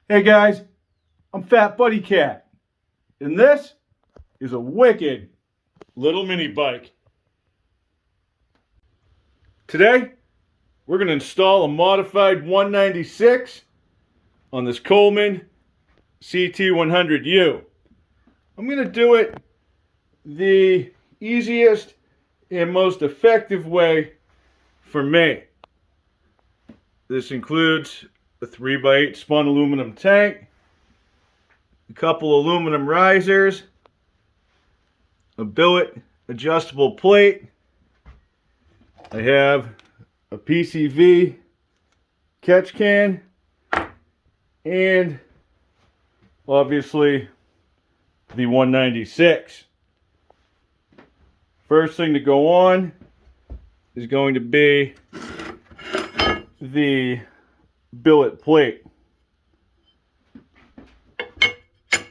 Hey guys, I'm FatBuddyCat, and this is a wicked little mini bike. Today, we're going to install a modified 196 on this Coleman CT100U. I'm going to do it the easiest and most effective way for me. This includes a 3x8 spun aluminum tank, a couple aluminum risers, a billet adjustable plate. I have a PCV catch can, and obviously the 196. First thing to go on is going to be the billet plate.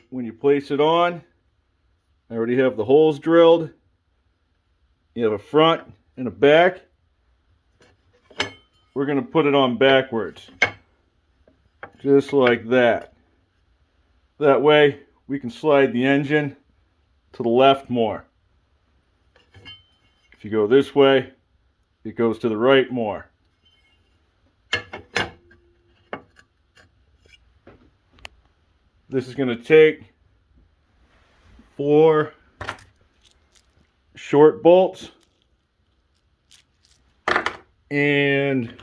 When you place it on, I already have the holes drilled. You have a front and a back. We're going to put it on backwards, just like that. That way we can slide the engine to the left more. If you go this way, it goes to the right more. This is going to take 4 short bolts and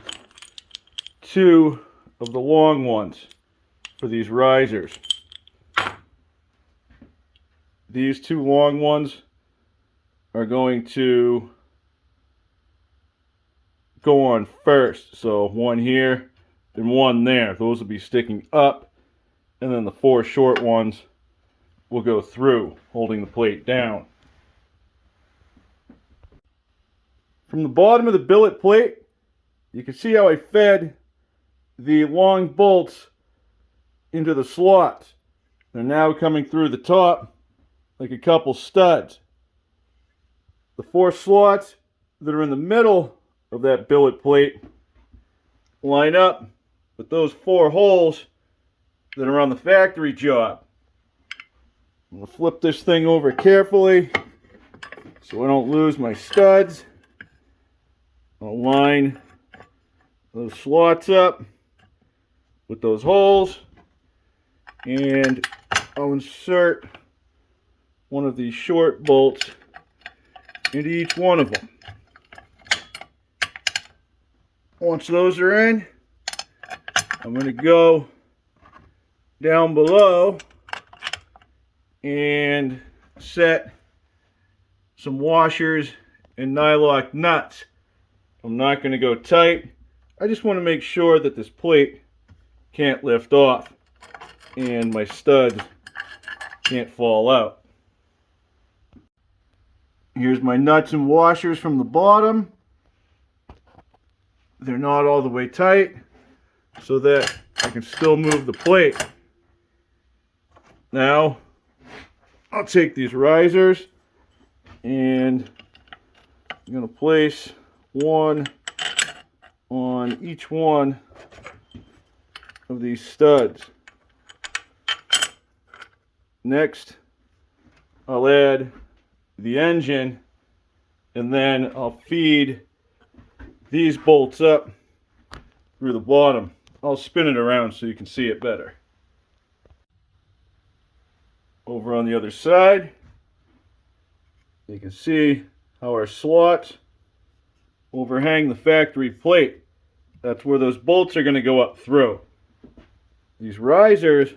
2 of the long ones for these risers. These 2 long ones are going to go on first. So one here and one there. Those will be sticking up. And then the 4 short ones will go through, holding the plate down. From the bottom of the billet plate, you can see how I fed the long bolts into the slots. They're now coming through the top like a couple studs. The 4 slots that are in the middle of that billet plate line up with those 4 holes that are on the factory job. I'm going to flip this thing over carefully so I don't lose my studs. I'll line those slots up with those holes, and I'll insert one of these short bolts into each one of them. Once those are in, I'm going to go down below and set some washers and nylock nuts. I'm not going to go tight. I just want to make sure that this plate can't lift off and my studs can't fall out. Here's my nuts and washers from the bottom. They're not all the way tight so that I can still move the plate. Now, I'll take these risers and I'm going to place one on each one of these studs. Next, I'll add the engine, and then I'll feed these bolts up through the bottom. I'll spin it around so you can see it better. Over on the other side, you can see how our slots overhang the factory plate. That's where those bolts are going to go up through. These risers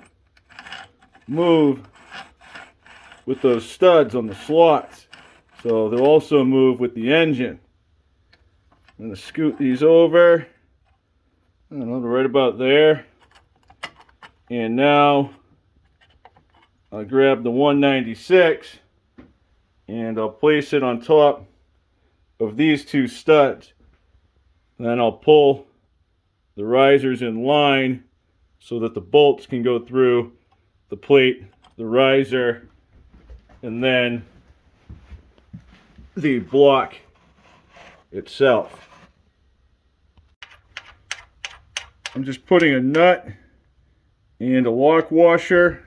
move with those studs on the slots, so they'll also move with the engine. I'm going to scoot these over, I don't know, right about there, and now I'll grab the 196 and I'll place it on top of these 2 studs. Then I'll pull the risers in line so that the bolts can go through the plate, the riser, and then the block itself. I'm just putting a nut and a lock washer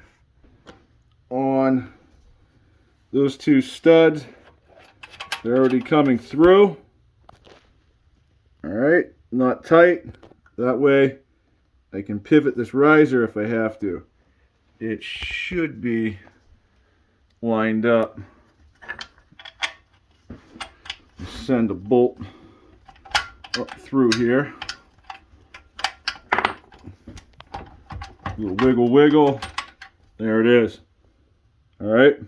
on those two studs. They're already coming through. Alright, not tight. That way I can pivot this riser if I have to. It should be lined up. Send a bolt up through here. Little wiggle wiggle. There it is. Alright.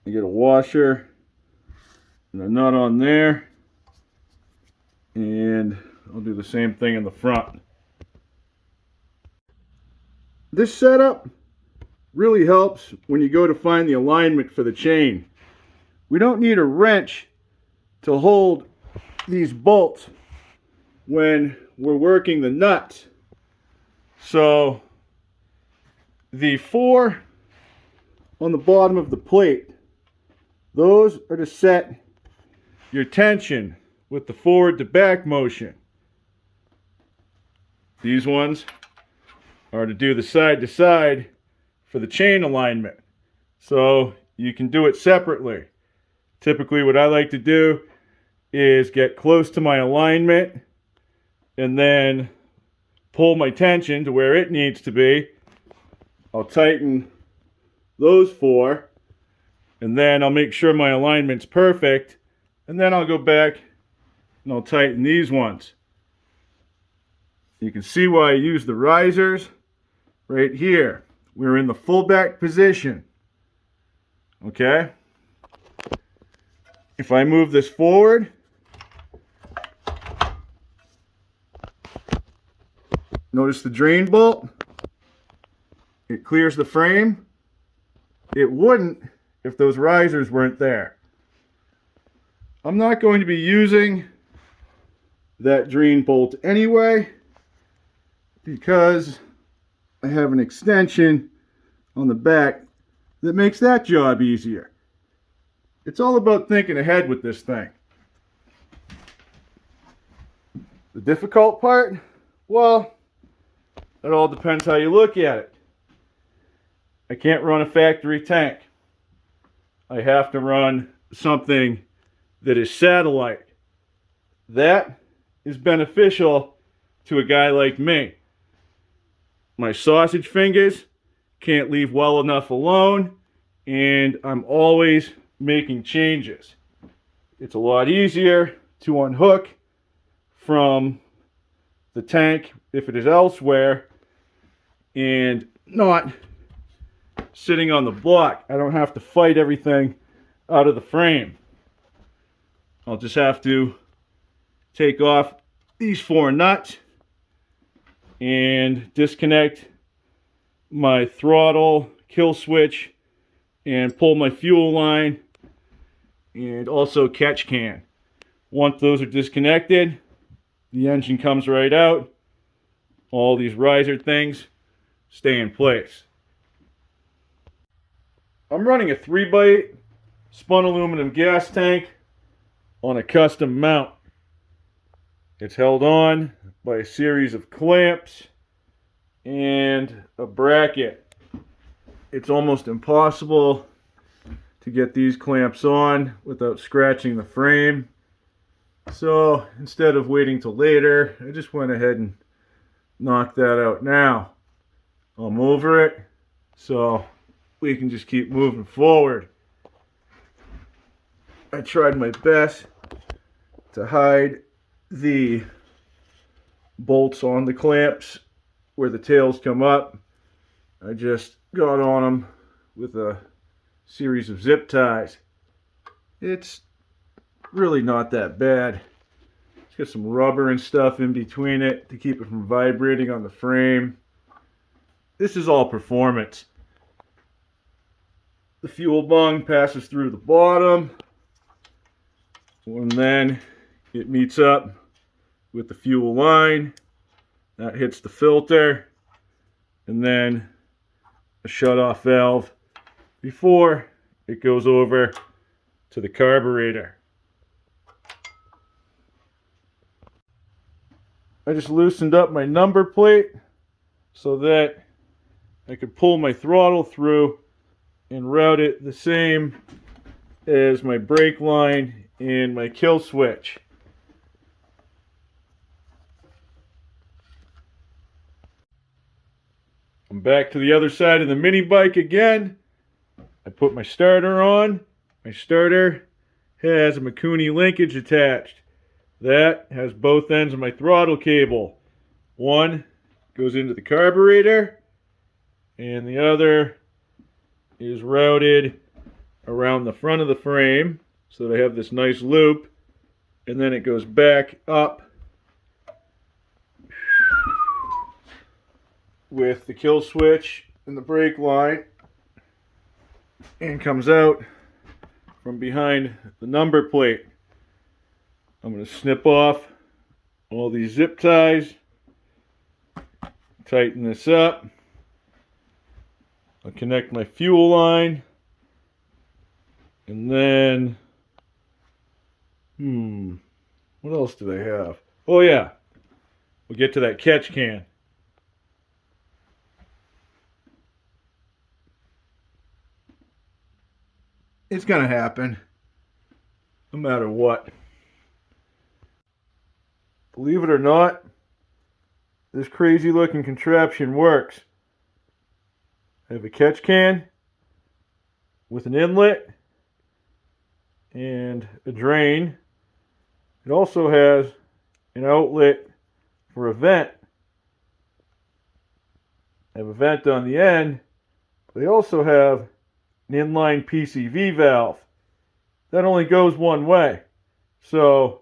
You get a washer and a nut on there. And I'll do the same thing in the front. This setup really helps when you go to find the alignment for the chain. We don't need a wrench to hold these bolts when we're working the nuts. So the 4 on the bottom of the plate, those are to set your tension with the forward to back motion. These ones are to do the side to side for the chain alignment. So you can do it separately. Typically what I like to do is get close to my alignment and then pull my tension to where it needs to be. I'll tighten those 4 and then I'll make sure my alignment's perfect, and then I'll go back and I'll tighten these ones. You can see why I use the risers right here. We're in the full back position. Okay? If I move this forward, notice the drain bolt. It clears the frame. It wouldn't if those risers weren't there. I'm not going to be using that drain bolt anyway because I have an extension on the back that makes that job easier. It's all about thinking ahead with this thing. The difficult part? Well, it all depends how you look at it. I can't run a factory tank. I have to run something that is satellite. That is beneficial to a guy like me. My sausage fingers can't leave well enough alone, and I'm always making changes. It's a lot easier to unhook from the tank if it is elsewhere and not sitting on the block. I don't have to fight everything out of the frame. I'll just have to take off these 4 nuts and disconnect my throttle, kill switch, and pull my fuel line and also catch can. Once those are disconnected, the engine comes right out. All these riser things stay in place. I'm running a 3x8 spun aluminum gas tank on a custom mount. It's held on by a series of clamps and a bracket. It's almost impossible to get these clamps on without scratching the frame. So instead of waiting till later, I just went ahead and knocked that out now. I'm over it, so we can just keep moving forward. I tried my best to hide the bolts on the clamps where the tails come up. I just got on them with a series of zip ties. It's really not that bad. It's got some rubber and stuff in between it to keep it from vibrating on the frame. This is all performance. The fuel bung passes through the bottom, and then it meets up with the fuel line. That hits the filter, and then a shut-off valve before it goes over to the carburetor. I just loosened up my number plate so that I could pull my throttle through and route it the same as my brake line and my kill switch. I'm back to the other side of the mini bike again. I put my starter on. My starter has a Mikuni linkage attached. That has both ends of my throttle cable. One goes into the carburetor, and the other is routed around the front of the frame, so they have this nice loop, and then it goes back up with the kill switch and the brake line, and comes out from behind the number plate. I'm going to snip off all these zip ties, tighten this up. I'll connect my fuel line, and then, what else do they have? Oh yeah, we'll get to that catch can. It's gonna happen, no matter what. Believe it or not, this crazy looking contraption works. I have a catch can with an inlet and a drain. It also has an outlet for a vent. I have a vent on the end, but they also have an inline PCV valve. That only goes one way. So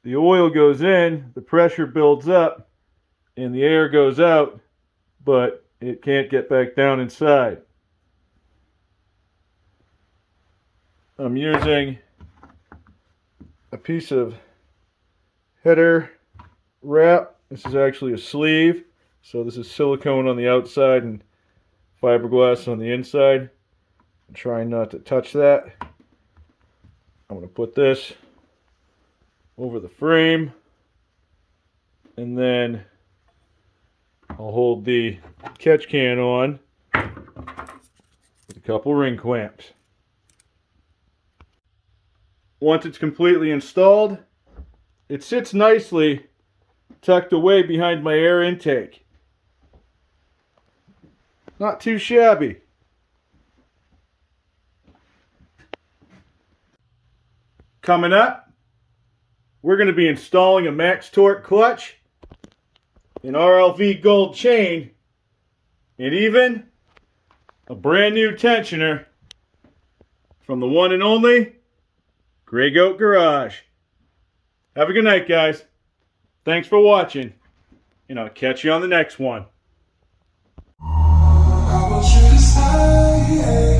the oil goes in, the pressure builds up, and the air goes out, but it can't get back down inside. I'm using a piece of header wrap. This is actually a sleeve, so this is silicone on the outside and fiberglass on the inside. I'm trying not to touch that. I'm going to put this over the frame, and then I'll hold the catch can on with a couple ring clamps. Once it's completely installed, it sits nicely tucked away behind my air intake. Not too shabby. Coming up, we're going to be installing a max torque clutch, an RLV gold chain, and even a brand new tensioner from the one and only Grey Goat Garage. Have a good night, guys. Thanks for watching, and I'll catch you on the next one. I want you to stay.